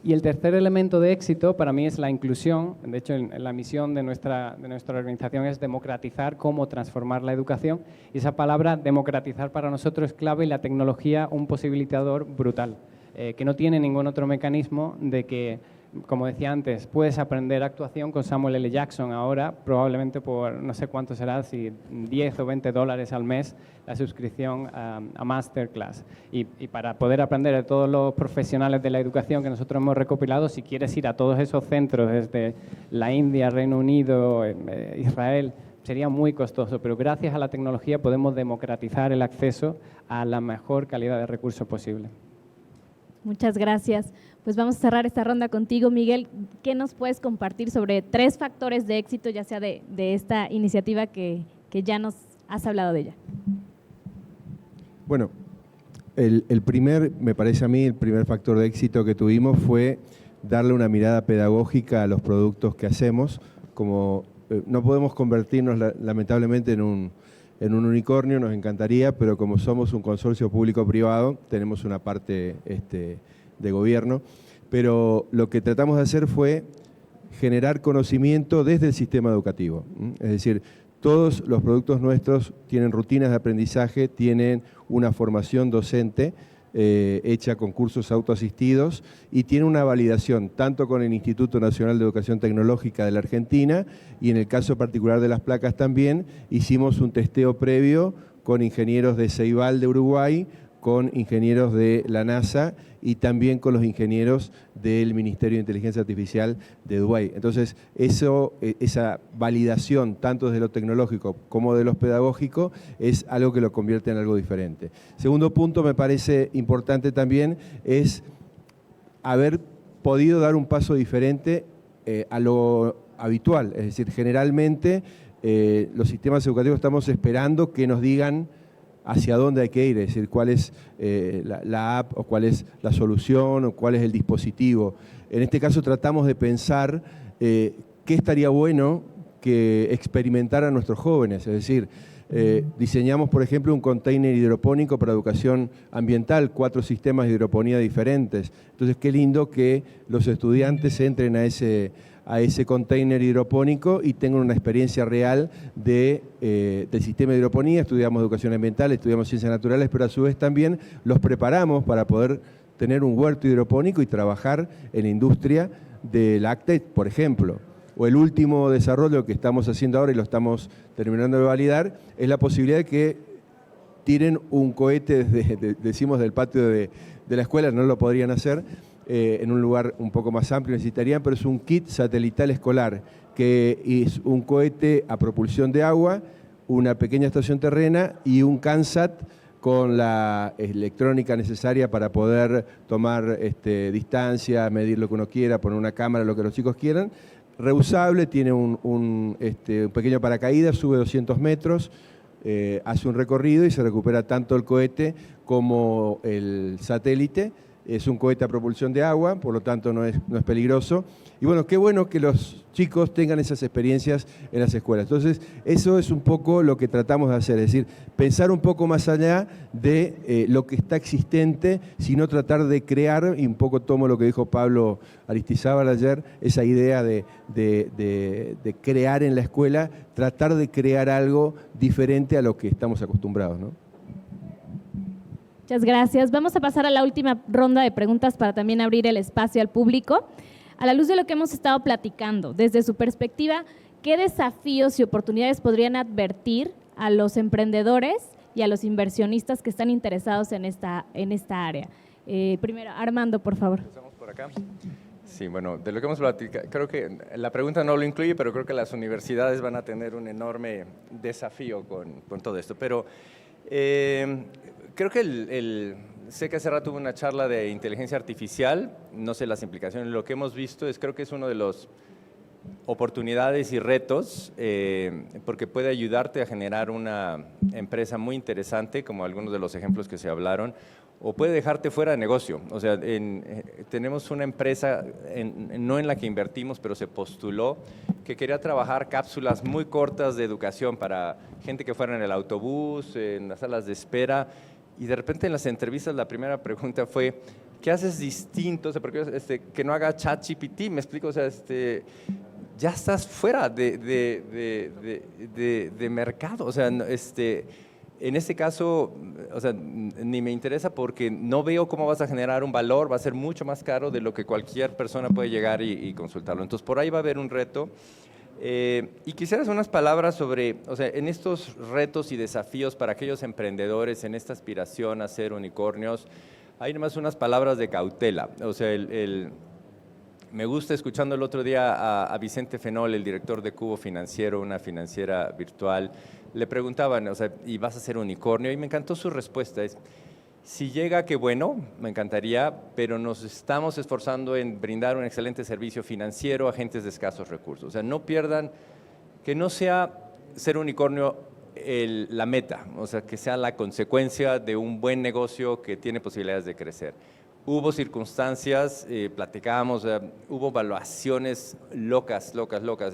Y el tercer elemento de éxito para mí es la inclusión. De hecho, la misión de nuestra organización es democratizar cómo transformar la educación. Y esa palabra democratizar para nosotros es clave y la tecnología un posibilitador brutal, que no tiene ningún otro mecanismo de que, como decía antes, puedes aprender actuación con Samuel L. Jackson ahora, probablemente por no sé cuánto será, si $10 o $20 al mes la suscripción a Masterclass. Y para poder aprender de todos los profesionales de la educación que nosotros hemos recopilado, si quieres ir a todos esos centros desde la India, Reino Unido, Israel, sería muy costoso, pero gracias a la tecnología podemos democratizar el acceso a la mejor calidad de recursos posible. Muchas gracias. Pues vamos a cerrar esta ronda contigo, Miguel. ¿Qué nos puedes compartir sobre 3 factores de éxito, ya sea de esta iniciativa que ya nos has hablado de ella? Bueno, me parece a mí, el primer factor de éxito que tuvimos fue darle una mirada pedagógica a los productos que hacemos. Como no podemos convertirnos lamentablemente en un unicornio, nos encantaría, pero como somos un consorcio público-privado, tenemos una parte de gobierno, pero lo que tratamos de hacer fue generar conocimiento desde el sistema educativo. Es decir, todos los productos nuestros tienen rutinas de aprendizaje, tienen una formación docente hecha con cursos autoasistidos y tiene una validación tanto con el Instituto Nacional de Educación Tecnológica de la Argentina y en el caso particular de las placas también hicimos un testeo previo con ingenieros de Ceibal de Uruguay, con ingenieros de la NASA y también con los ingenieros del Ministerio de Inteligencia Artificial de Dubái. Entonces, esa validación, tanto desde lo tecnológico como de lo pedagógico, es algo que lo convierte en algo diferente. Segundo punto, me parece importante también, es haber podido dar un paso diferente a lo habitual. Es decir, generalmente los sistemas educativos estamos esperando que nos digan hacia dónde hay que ir, es decir, cuál es la app o cuál es la solución o cuál es el dispositivo. En este caso tratamos de pensar qué estaría bueno que experimentaran nuestros jóvenes, es decir, diseñamos, por ejemplo, un container hidropónico para educación ambiental, 4 sistemas de hidroponía diferentes. Entonces, qué lindo que los estudiantes entren a ese container hidropónico y tengan una experiencia real del sistema de hidroponía. Estudiamos educación ambiental, estudiamos ciencias naturales, pero a su vez también los preparamos para poder tener un huerto hidropónico y trabajar en la industria del lácteo, por ejemplo. O el último desarrollo que estamos haciendo ahora y lo estamos terminando de validar es la posibilidad de que tiren un cohete, decimos, del patio de la escuela, no lo podrían hacer, en un lugar un poco más amplio necesitarían, pero es un kit satelital escolar, que es un cohete a propulsión de agua, una pequeña estación terrena y un CANSAT con la electrónica necesaria para poder tomar distancia, medir lo que uno quiera, poner una cámara, lo que los chicos quieran. Reusable, tiene un pequeño paracaídas, sube 200 metros, hace un recorrido y se recupera tanto el cohete como el satélite. Es un cohete a propulsión de agua, por lo tanto no es peligroso. Y bueno, qué bueno que los chicos tengan esas experiencias en las escuelas. Entonces, eso es un poco lo que tratamos de hacer, es decir, pensar un poco más allá de lo que está existente, sino tratar de crear, y un poco tomo lo que dijo Pablo Aristizábal ayer, esa idea de crear en la escuela, tratar de crear algo diferente a lo que estamos acostumbrados, ¿no? Muchas gracias. Vamos a pasar a la última ronda de preguntas para también abrir el espacio al público. A la luz de lo que hemos estado platicando, desde su perspectiva, ¿qué desafíos y oportunidades podrían advertir a los emprendedores y a los inversionistas que están interesados en esta área? Primero, Armando, por favor. Empezamos por acá. Sí, bueno, de lo que hemos platicado, creo que la pregunta no lo incluye, pero creo que las universidades van a tener un enorme desafío con todo esto. Pero creo que sé que hace rato hubo una charla de inteligencia artificial, no sé las implicaciones, lo que hemos visto creo que es uno de los oportunidades y retos, porque puede ayudarte a generar una empresa muy interesante, como algunos de los ejemplos que se hablaron, o puede dejarte fuera de negocio. O sea, tenemos una empresa, no en la que invertimos, pero se postuló, que quería trabajar cápsulas muy cortas de educación para gente que fuera en el autobús, en las salas de espera, y de repente en las entrevistas la primera pregunta fue, ¿qué haces distinto? O sea, porque, que no haga ChatGPT, me explico, o sea, ya estás fuera de mercado, o sea, en este caso, o sea, ni me interesa porque no veo cómo vas a generar un valor, va a ser mucho más caro de lo que cualquier persona puede llegar y consultarlo. Entonces, por ahí va a haber un reto. Y quisiera hacer unas palabras sobre, o sea, en estos retos y desafíos para aquellos emprendedores, en esta aspiración a ser unicornios, hay nomás unas palabras de cautela. O sea, me gusta escuchando el otro día a Vicente Fenol, el director de Cubo Financiero, una financiera virtual, le preguntaban, o sea, ¿y vas a ser unicornio? Y me encantó su respuesta, si llega, qué bueno, me encantaría, pero nos estamos esforzando en brindar un excelente servicio financiero a agentes de escasos recursos. O sea, no pierdan, que no sea ser unicornio la meta, o sea, que sea la consecuencia de un buen negocio que tiene posibilidades de crecer. Hubo circunstancias, platicábamos, hubo evaluaciones locas.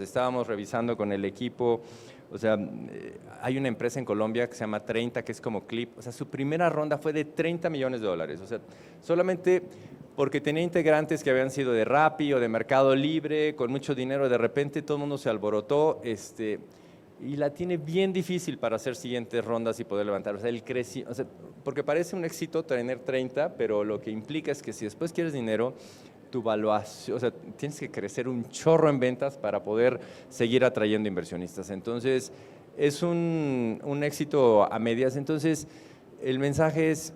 Estábamos revisando con el equipo, o sea, hay una empresa en Colombia que se llama 30, que es como Clip, o sea, su primera ronda fue de $30 millones, o sea, solamente porque tenía integrantes que habían sido de Rappi o de Mercado Libre, con mucho dinero, de repente todo el mundo se alborotó, y la tiene bien difícil para hacer siguientes rondas y poder levantar. O sea, porque parece un éxito tener 30, pero lo que implica es que si después quieres dinero, tu valuación, o sea, tienes que crecer un chorro en ventas para poder seguir atrayendo inversionistas. Entonces, es un éxito a medias. Entonces, el mensaje es,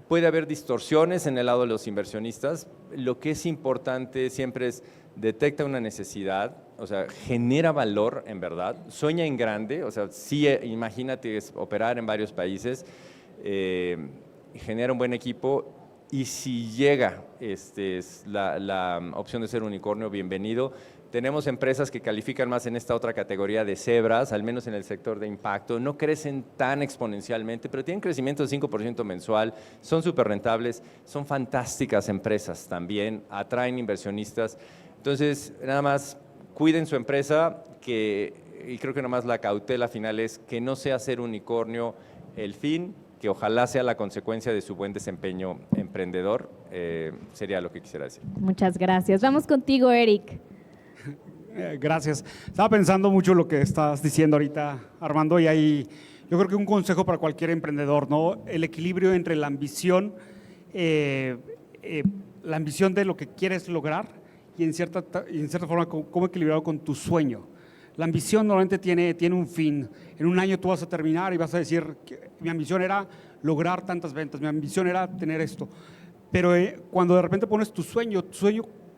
puede haber distorsiones en el lado de los inversionistas. Lo que es importante siempre es detecta una necesidad, o sea, genera valor en verdad, sueña en grande, o sea, sí, imagínate operar en varios países, genera un buen equipo y si llega la opción de ser unicornio, bienvenido. Tenemos empresas que califican más en esta otra categoría de cebras, al menos en el sector de impacto, no crecen tan exponencialmente, pero tienen crecimiento de 5% mensual, son súper rentables, son fantásticas empresas también, atraen inversionistas. Entonces, nada más cuiden su empresa, y creo que nada más la cautela final es que no sea ser unicornio el fin, que ojalá sea la consecuencia de su buen desempeño emprendedor, sería lo que quisiera decir. Muchas gracias. Vamos contigo, Eric. Gracias. Estaba pensando mucho lo que estás diciendo ahorita, Armando, y hay, yo creo que un consejo para cualquier emprendedor, ¿no? El equilibrio entre la ambición de lo que quieres lograr y en cierta forma cómo equilibrado con tu sueño. La ambición normalmente tiene un fin. En un año tú vas a terminar y vas a decir, mi ambición era lograr tantas ventas, mi ambición era tener esto. Pero cuando de repente pones tu sueño,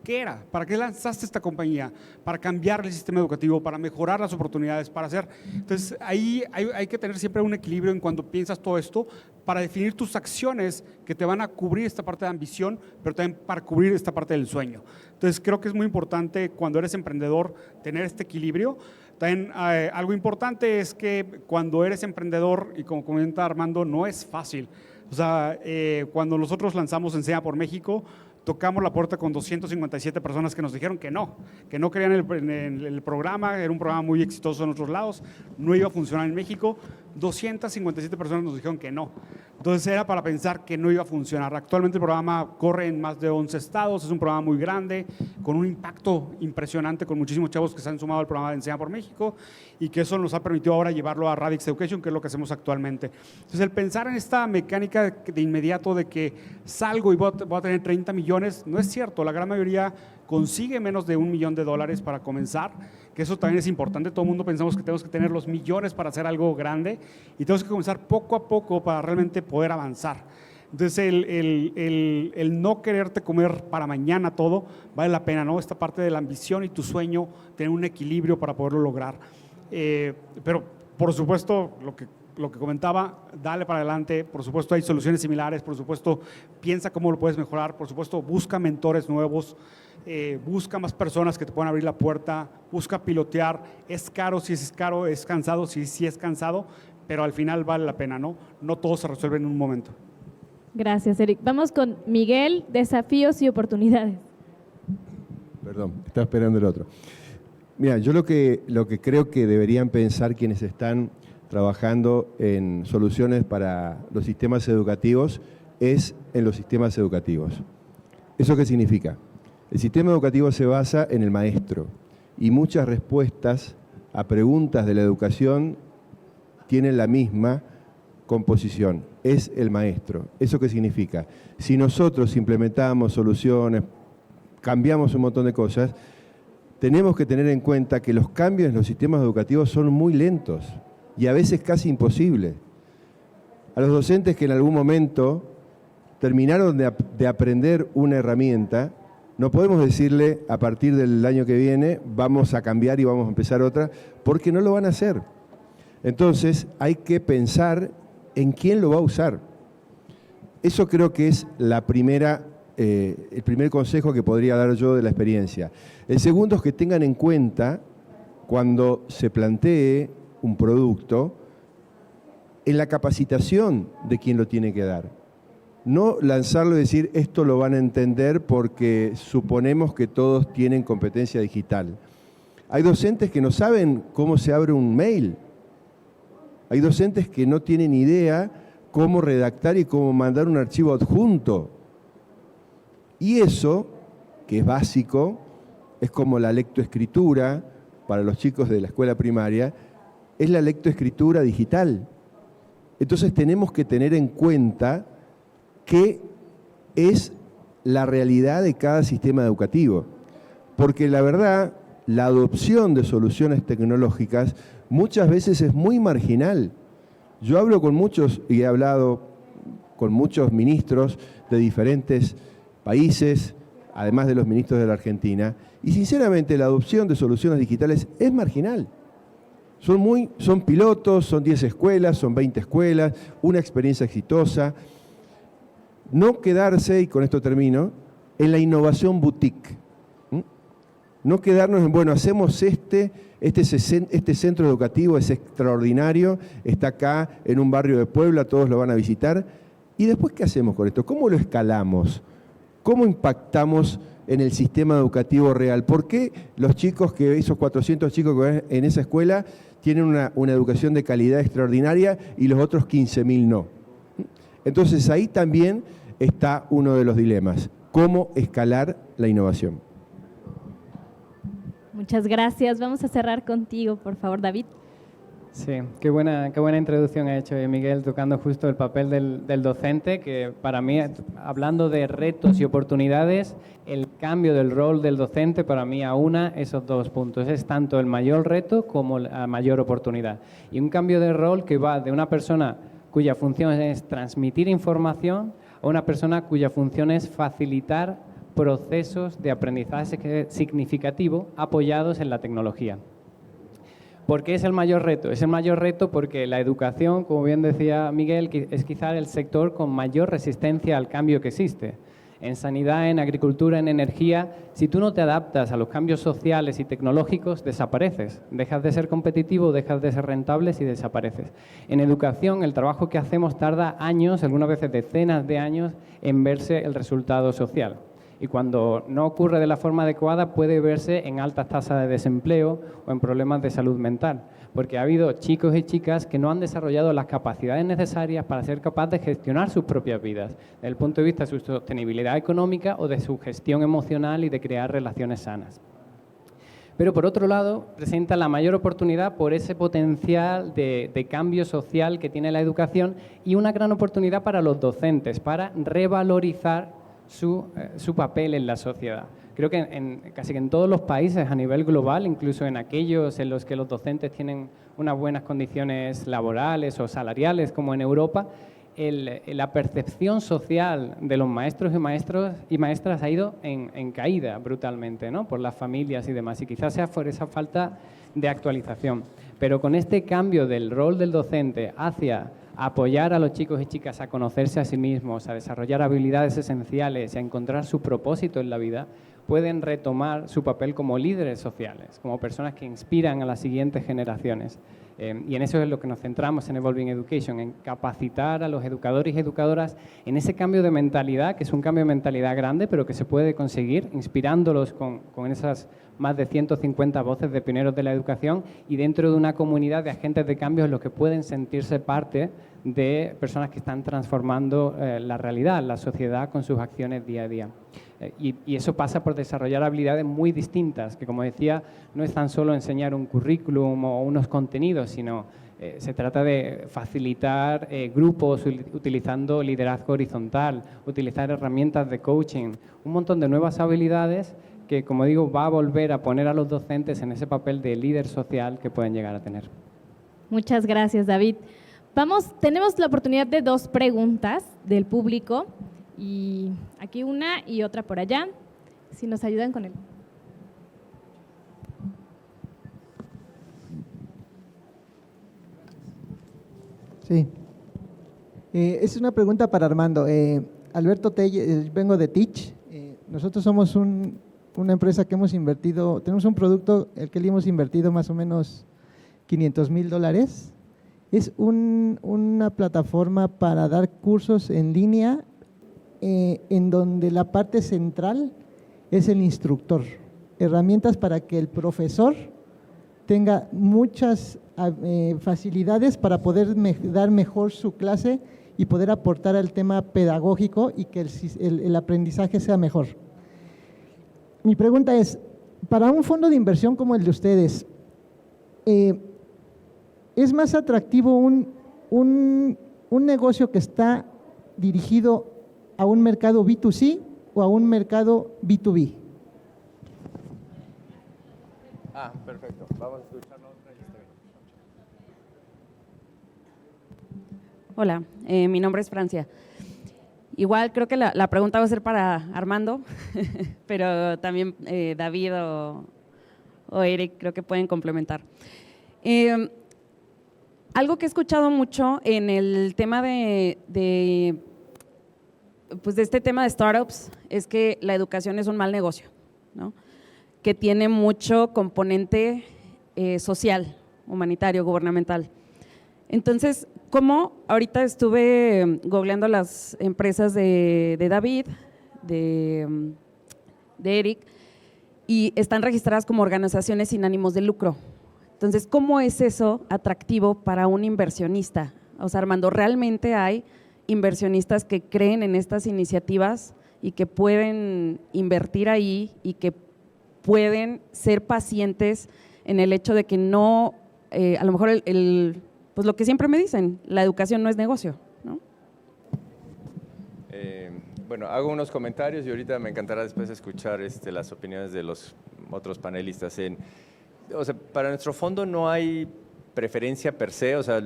¿qué era? ¿Para qué lanzaste esta compañía? Para cambiar el sistema educativo, para mejorar las oportunidades, para hacer… Entonces, ahí hay que tener siempre un equilibrio en cuando piensas todo esto para definir tus acciones que te van a cubrir esta parte de ambición, pero también para cubrir esta parte del sueño. Entonces, creo que es muy importante cuando eres emprendedor tener este equilibrio. También algo importante es que cuando eres emprendedor, y como comenta Armando, no es fácil. O sea, cuando nosotros lanzamos Enseña por México, tocamos la puerta con 257 personas que nos dijeron que no creían en el programa, era un programa muy exitoso en otros lados, no iba a funcionar en México, 257 personas nos dijeron que no. Entonces era para pensar que no iba a funcionar. Actualmente el programa corre en más de 11 estados, es un programa muy grande, con un impacto impresionante, con muchísimos chavos que se han sumado al programa de Enseña por México y que eso nos ha permitido ahora llevarlo a Radix Education, que es lo que hacemos actualmente. Entonces el pensar en esta mecánica de inmediato de que salgo y voy a tener 30 millones, no es cierto. La gran mayoría consigue menos de $1 millón para comenzar, que eso también es importante. Todo el mundo pensamos que tenemos que tener los millones para hacer algo grande y tenemos que comenzar poco a poco para realmente poder avanzar. Entonces el no quererte comer para mañana todo vale la pena, ¿no? Esta parte de la ambición y tu sueño, tener un equilibrio para poderlo lograr. Pero por supuesto, lo que comentaba, dale para adelante. Por supuesto hay soluciones similares, por supuesto piensa cómo lo puedes mejorar, por supuesto busca mentores nuevos, busca más personas que te puedan abrir la puerta, busca pilotear. Es caro, es cansado, sí es cansado, pero al final vale la pena, ¿no? No todo se resuelve en un momento. Gracias, Eric. Vamos con Miguel, desafíos y oportunidades. Perdón, estaba esperando el otro. Mira, yo lo que creo que deberían pensar quienes están trabajando en soluciones para los sistemas educativos es en los sistemas educativos. ¿Eso qué significa? El sistema educativo se basa en el maestro y muchas respuestas a preguntas de la educación tienen la misma composición, es el maestro. ¿Eso qué significa? Si nosotros implementamos soluciones, cambiamos un montón de cosas, tenemos que tener en cuenta que los cambios en los sistemas educativos son muy lentos y a veces casi imposibles. A los docentes que en algún momento terminaron de aprender una herramienta, no podemos decirle a partir del año que viene vamos a cambiar y vamos a empezar otra, porque no lo van a hacer. Entonces hay que pensar en quién lo va a usar. Eso creo que es el primer consejo que podría dar yo de la experiencia. El segundo es que tengan en cuenta, cuando se plantee un producto, en la capacitación de quien lo tiene que dar. No lanzarlo y decir, esto lo van a entender porque suponemos que todos tienen competencia digital. Hay docentes que no saben cómo se abre un mail. Hay docentes que no tienen idea cómo redactar y cómo mandar un archivo adjunto. Y eso, que es básico, es como la lectoescritura para los chicos de la escuela primaria, es la lectoescritura digital. Entonces tenemos que tener en cuenta qué es la realidad de cada sistema educativo. Porque la verdad, la adopción de soluciones tecnológicas muchas veces es muy marginal. Yo hablo con muchos y he hablado con muchos ministros de diferentes países, además de los ministros de la Argentina, y sinceramente la adopción de soluciones digitales es marginal. Son pilotos, son 10 escuelas, son 20 escuelas, una experiencia exitosa. No quedarse, y con esto termino, en la innovación boutique. No quedarnos en, bueno, hacemos este centro educativo es extraordinario, está acá en un barrio de Puebla, todos lo van a visitar. ¿Y después qué hacemos con esto? ¿Cómo lo escalamos? ¿Cómo impactamos en el sistema educativo real? ¿Por qué esos 400 chicos que van en esa escuela tienen una educación de calidad extraordinaria y los otros 15.000 no? Entonces ahí también está uno de los dilemas, cómo escalar la innovación. Muchas gracias. Vamos a cerrar contigo, por favor, David. Sí, qué buena introducción ha hecho Miguel, tocando justo el papel del docente, que para mí, hablando de retos y oportunidades, el cambio del rol del docente para mí aúna esos dos puntos. Es tanto el mayor reto como la mayor oportunidad. Y un cambio de rol que va de una persona cuya función es transmitir información a una persona cuya función es facilitar procesos de aprendizaje significativo apoyados en la tecnología. ¿Por qué es el mayor reto? Es el mayor reto porque la educación, como bien decía Miguel, es quizá el sector con mayor resistencia al cambio que existe. En sanidad, en agricultura, en energía, si tú no te adaptas a los cambios sociales y tecnológicos, desapareces. Dejas de ser competitivo, dejas de ser rentables y desapareces. En educación, el trabajo que hacemos tarda años, algunas veces decenas de años, en verse el resultado social. Y cuando no ocurre de la forma adecuada puede verse en altas tasas de desempleo o en problemas de salud mental, porque ha habido chicos y chicas que no han desarrollado las capacidades necesarias para ser capaces de gestionar sus propias vidas, desde el punto de vista de su sostenibilidad económica o de su gestión emocional y de crear relaciones sanas. Pero por otro lado, presenta la mayor oportunidad por ese potencial de cambio social que tiene la educación y una gran oportunidad para los docentes, para revalorizar su papel en la sociedad. Creo que casi que en todos los países a nivel global, incluso en aquellos en los que los docentes tienen unas buenas condiciones laborales o salariales, como en Europa, la percepción social de los maestros y maestras ha ido en caída brutalmente, ¿no? Por las familias y demás, y quizás sea por esa falta de actualización. Pero con este cambio del rol del docente hacia apoyar a los chicos y chicas a conocerse a sí mismos, a desarrollar habilidades esenciales y a encontrar su propósito en la vida, pueden retomar su papel como líderes sociales, como personas que inspiran a las siguientes generaciones. Y en eso es lo que nos centramos en Evolving Education, en capacitar a los educadores y educadoras en ese cambio de mentalidad, que es un cambio de mentalidad grande, pero que se puede conseguir inspirándolos con esas más de 150 voces de pioneros de la educación y dentro de una comunidad de agentes de cambio en los que pueden sentirse parte de personas que están transformando la realidad, la sociedad con sus acciones día a día. Y eso pasa por desarrollar habilidades muy distintas, que como decía, no es tan solo enseñar un currículum o unos contenidos, sino se trata de facilitar grupos utilizando liderazgo horizontal, utilizar herramientas de coaching, un montón de nuevas habilidades que, como digo, va a volver a poner a los docentes en ese papel de líder social que pueden llegar a tener. Muchas gracias, David. Tenemos la oportunidad de 2 preguntas del público. Y aquí una y otra por allá, si nos ayudan con él. Sí. Es una pregunta para Armando. Alberto Telle, vengo de Teach. Nosotros somos una empresa que hemos invertido, tenemos un producto el que le hemos invertido más o menos $500,000. Es una plataforma para dar cursos en línea en donde la parte central es el instructor, herramientas para que el profesor tenga muchas facilidades para poder dar mejor su clase y poder aportar al tema pedagógico y que el aprendizaje sea mejor. Mi pregunta es, para un fondo de inversión como el de ustedes, ¿es más atractivo un negocio que está dirigido a un mercado B2C o a un mercado B2B? Perfecto. Vamos a escucharlo otra y está bien. Hola, mi nombre es Francia. Igual creo que la pregunta va a ser para Armando, pero también David o Eric creo que pueden complementar. Algo que he escuchado mucho en el tema de este tema de startups es que la educación es un mal negocio, ¿no? Que tiene mucho componente social, humanitario, gubernamental. Entonces, como ahorita estuve googleando las empresas de David, de Eric, y están registradas como organizaciones sin ánimos de lucro. Entonces, ¿cómo es eso atractivo para un inversionista? O sea, Armando, ¿realmente hay inversionistas que creen en estas iniciativas y que pueden invertir ahí y que pueden ser pacientes en el hecho de que no, a lo mejor pues lo que siempre me dicen, la educación no es negocio, ¿no? Bueno, hago unos comentarios y ahorita me encantará después escuchar las opiniones de los otros panelistas. O sea, para nuestro fondo no hay preferencia per se, o sea,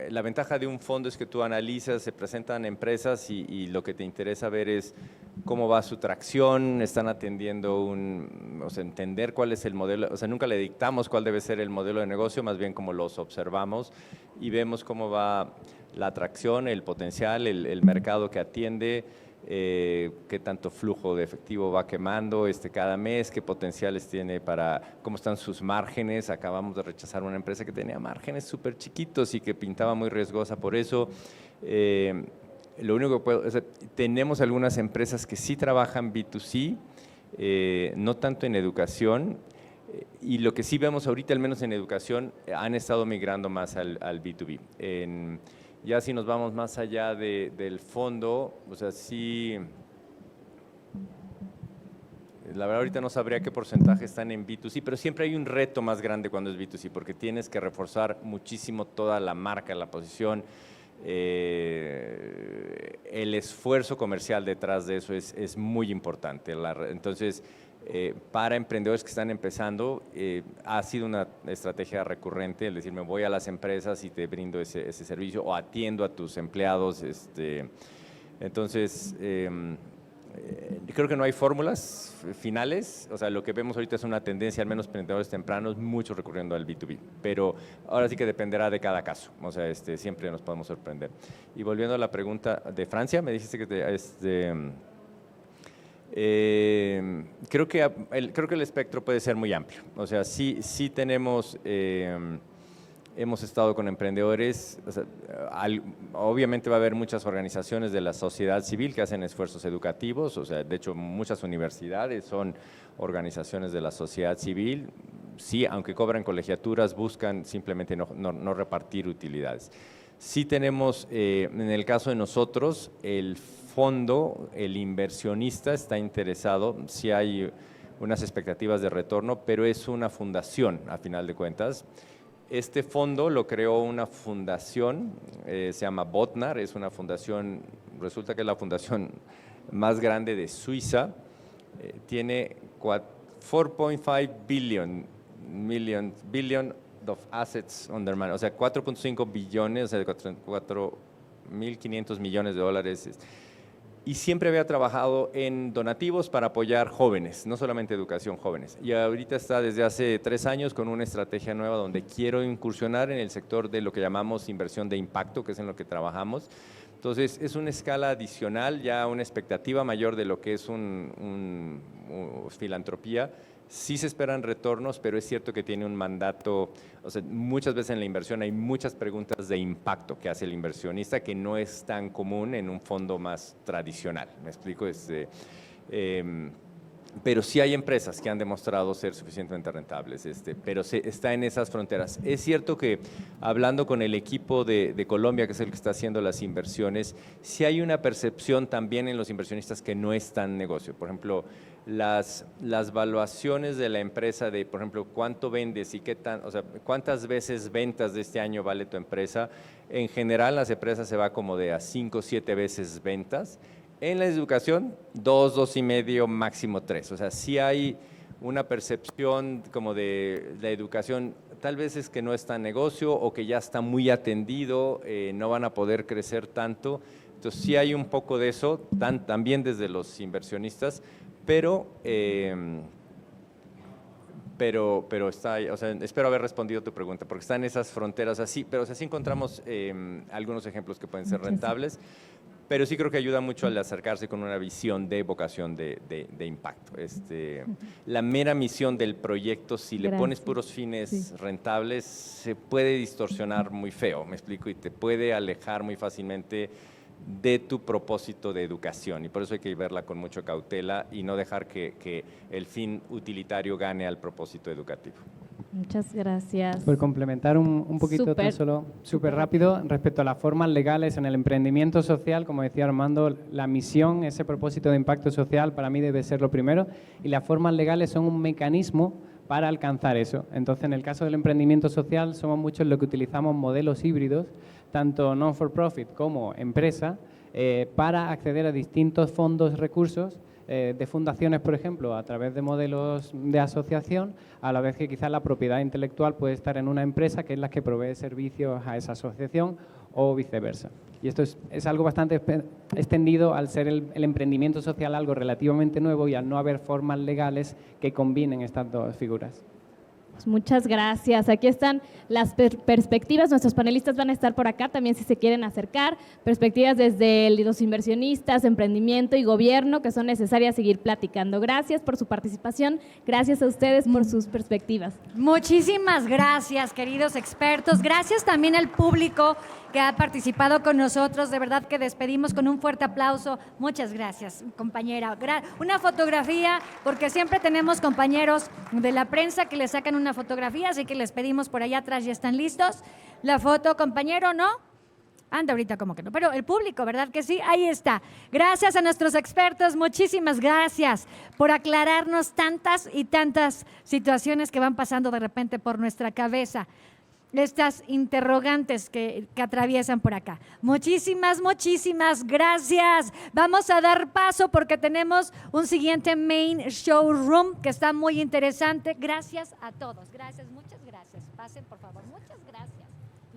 la ventaja de un fondo es que tú analizas, se presentan empresas y lo que te interesa ver es cómo va su tracción, están atendiendo o sea, entender cuál es el modelo, o sea, nunca le dictamos cuál debe ser el modelo de negocio, más bien como los observamos y vemos cómo va la atracción, el potencial, el mercado que atiende, qué tanto flujo de efectivo va quemando cada mes, qué potenciales tiene cómo están sus márgenes. Acabamos de rechazar una empresa que tenía márgenes súper chiquitos y que pintaba muy riesgosa por eso. Lo único que puedo, o sea, tenemos algunas empresas que sí trabajan B2C, no tanto en educación, y lo que sí vemos ahorita, al menos en educación, han estado migrando más al B2B. Ya si nos vamos más allá del fondo, o sea, sí, la verdad ahorita no sabría qué porcentaje están en B2C, pero siempre hay un reto más grande cuando es B2C, porque tienes que reforzar muchísimo toda la marca, la posición, el esfuerzo comercial detrás de eso es muy importante. Entonces, para emprendedores que están empezando, ha sido una estrategia recurrente el decir, me voy a las empresas y te brindo ese servicio o atiendo a tus empleados. Entonces, creo que no hay fórmulas finales, o sea, lo que vemos ahorita es una tendencia, al menos emprendedores tempranos, mucho recurriendo al B2B, pero ahora sí que dependerá de cada caso, o sea, siempre nos podemos sorprender. Y volviendo a la pregunta de Francia, me dijiste que creo que el espectro puede ser muy amplio, o sea, sí tenemos… hemos estado con emprendedores, o sea, obviamente va a haber muchas organizaciones de la sociedad civil que hacen esfuerzos educativos, o sea, de hecho muchas universidades son organizaciones de la sociedad civil, sí, aunque cobran colegiaturas, buscan simplemente no repartir utilidades. Sí tenemos, en el caso de nosotros, el fondo, el inversionista está interesado, sí hay unas expectativas de retorno, pero es una fundación a final de cuentas. Este fondo lo creó una fundación, se llama Botnar, es una fundación, resulta que es la fundación más grande de Suiza, tiene 4.5 billion of assets under management, o sea, 4.5 billones, o sea, 4.500 millones de dólares. Y siempre había trabajado en donativos para apoyar jóvenes, no solamente educación jóvenes. Y ahorita está desde hace 3 años con una estrategia nueva donde quiero incursionar en el sector de lo que llamamos inversión de impacto, que es en lo que trabajamos. Entonces, es una escala adicional, ya una expectativa mayor de lo que es filantropía. Sí se esperan retornos, pero es cierto que tiene un mandato, o sea, muchas veces en la inversión hay muchas preguntas de impacto que hace el inversionista que no es tan común en un fondo más tradicional. ¿Me explico? Pero sí hay empresas que han demostrado ser suficientemente rentables, pero está en esas fronteras. Es cierto que hablando con el equipo de Colombia, que es el que está haciendo las inversiones, sí hay una percepción también en los inversionistas que no es tan negocio. Por ejemplo, las valuaciones de la empresa de, por ejemplo, cuánto vendes y o sea, cuántas veces ventas de este año vale tu empresa. En general, las empresas se va como de a 5 o 7 veces ventas. En la educación, 2, 2.5, máximo 3. O sea, sí hay una percepción como de la educación, tal vez es que no es tan negocio o que ya está muy atendido, no van a poder crecer tanto. Entonces, sí hay un poco de eso, también desde los inversionistas, pero está ahí, o sea, espero haber respondido a tu pregunta, porque están esas fronteras así, pero o sea, sí encontramos algunos ejemplos que pueden ser rentables, pero sí creo que ayuda mucho al acercarse con una visión de vocación de impacto. La mera misión del proyecto, si le pones puros fines rentables, se puede distorsionar muy feo, me explico, y te puede alejar muy fácilmente de tu propósito de educación, y por eso hay que verla con mucha cautela y no dejar que el fin utilitario gane al propósito educativo. Muchas gracias. Por complementar un poquito súper rápido respecto a las formas legales en el emprendimiento social, como decía Armando, la misión, ese propósito de impacto social para mí debe ser lo primero, y las formas legales son un mecanismo para alcanzar eso. Entonces, en el caso del emprendimiento social, somos muchos los que utilizamos modelos híbridos, tanto non-for-profit como empresa, para acceder a distintos fondos, recursos, de fundaciones, por ejemplo, a través de modelos de asociación, a la vez que quizás la propiedad intelectual puede estar en una empresa que es la que provee servicios a esa asociación o viceversa. Y esto es algo bastante extendido al ser el emprendimiento social algo relativamente nuevo y al no haber formas legales que combinen estas dos figuras. Pues muchas gracias. Aquí están las perspectivas. Nuestros panelistas van a estar por acá también si se quieren acercar. Perspectivas desde los inversionistas, emprendimiento y gobierno que son necesarias seguir platicando. Gracias por su participación. Gracias a ustedes por sus perspectivas. Muchísimas gracias, queridos expertos. Gracias también al público que ha participado con nosotros. De verdad que despedimos con un fuerte aplauso. Muchas gracias, compañera. Una fotografía, porque siempre tenemos compañeros de la prensa que le sacan una fotografía, así que les pedimos por allá atrás, ¿ya están listos? La foto, compañero, ¿no? Anda ahorita como que no, pero el público, ¿verdad que sí? Ahí está. Gracias a nuestros expertos, muchísimas gracias por aclararnos tantas y tantas situaciones que van pasando de repente por nuestra cabeza. Estas interrogantes que atraviesan por acá. Muchísimas gracias. Vamos a dar paso porque tenemos un siguiente main showroom que está muy interesante. Gracias a todos. Gracias, muchas gracias. Pasen, por favor. Muchas gracias.